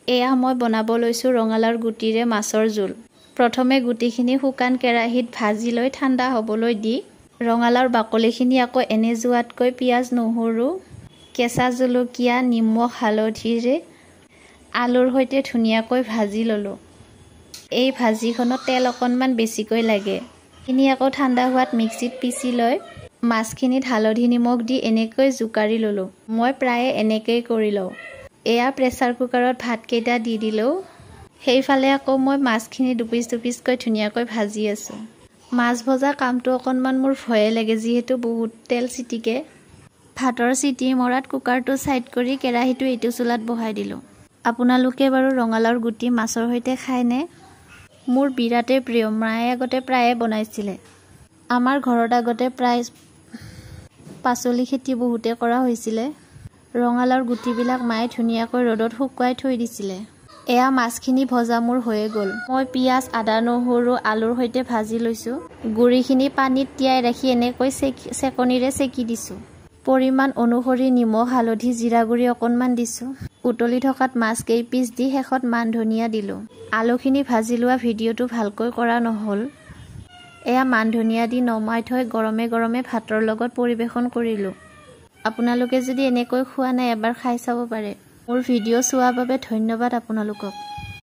এয়া মই বনাব লৈছোঁ ৰঙালাওৰ গুটিৰে মাছৰ জোল। প্ৰথমে গুটিখিনি শুকান কেৰাহীত ভাজি লৈ ঠাণ্ডা হ'বলৈ দি ৰঙালাওৰ বাকলিখিনি আকৌ এনে যোৱাতকৈ পিঁয়াজ, নহৰু, কেঁচা জলকীয়া, নিমখ, হালধিৰে আলুৰ সৈতে ধুনীয়াকৈ ভাজি ল'লোঁ। এই ভাজিখনত তেল অকণমান বেছিকৈ লাগে। এইখিনি আকৌ ঠাণ্ডা হোৱাত মিক্সিত পিচি লৈ মাছখিনিত হালধি নিমখ দি এনেকৈ জোকাৰি ল'লোঁ। মই প্ৰায়ে এনেকৈয়ে কৰি লওঁ। এয়া প্ৰেছাৰ কুকাৰত ভাতকেইটা দি দিলোঁ। সেইফালে আকৌ মই মাছখিনি দুপিচ দুপিচকৈ ধুনীয়াকৈ ভাজি আছোঁ। মাছ ভজা কামটো অকণমান মোৰ ভয়ে লাগে যিহেতু বহুত তেল ছিটিকে। ভাতৰ চিটি মৰাত কুকাৰটো ছাইড কৰি কেৰাহীটো এইটো চুলাত বহাই দিলোঁ। আপোনালোকে বাৰু ৰঙালাওৰ গুটি মাছৰ সৈতে খায়নে? মোৰ বিৰাটেই প্ৰিয়। মায়ে আগতে প্ৰায়ে বনাইছিলে। আমাৰ ঘৰত আগতে প্ৰায় পাচলি খেতি বহুতে কৰা হৈছিলে। ৰঙালাওৰ গুটিবিলাক মায়ে ধুনীয়াকৈ ৰ'দত শুকুৱাই থৈ দিছিলে। এয়া মাছখিনি ভজা মোৰ হৈয়ে গ'ল। মই পিঁয়াজ, আদা, নহৰু, আলুৰ সৈতে ভাজি লৈছোঁ। গুড়িখিনি পানীত তিয়াই ৰাখি এনেকৈ চেকনিৰে চেকি দিছোঁ। পৰিমাণ অনুসৰি নিমখ, হালধি, জিৰা গুড়ি অকণমান দিছোঁ। উতলি থকাত মাছ কেইপিচ দি শেষত মান ধনিয়া দিলোঁ। আলুখিনি ভাজি লোৱা ভিডিঅ'টো ভালকৈ কৰা নহ'ল। এয়া মান ধনিয়া দি নমাই থৈ গৰমে গৰমে ভাতৰ লগত পৰিৱেশন কৰিলোঁ। আপোনালোকে যদি এনেকৈ খোৱা নাই এবাৰ খাই চাব পাৰে। মোৰ ভিডিঅ' চোৱাৰ বাবে ধন্যবাদ আপোনালোকক।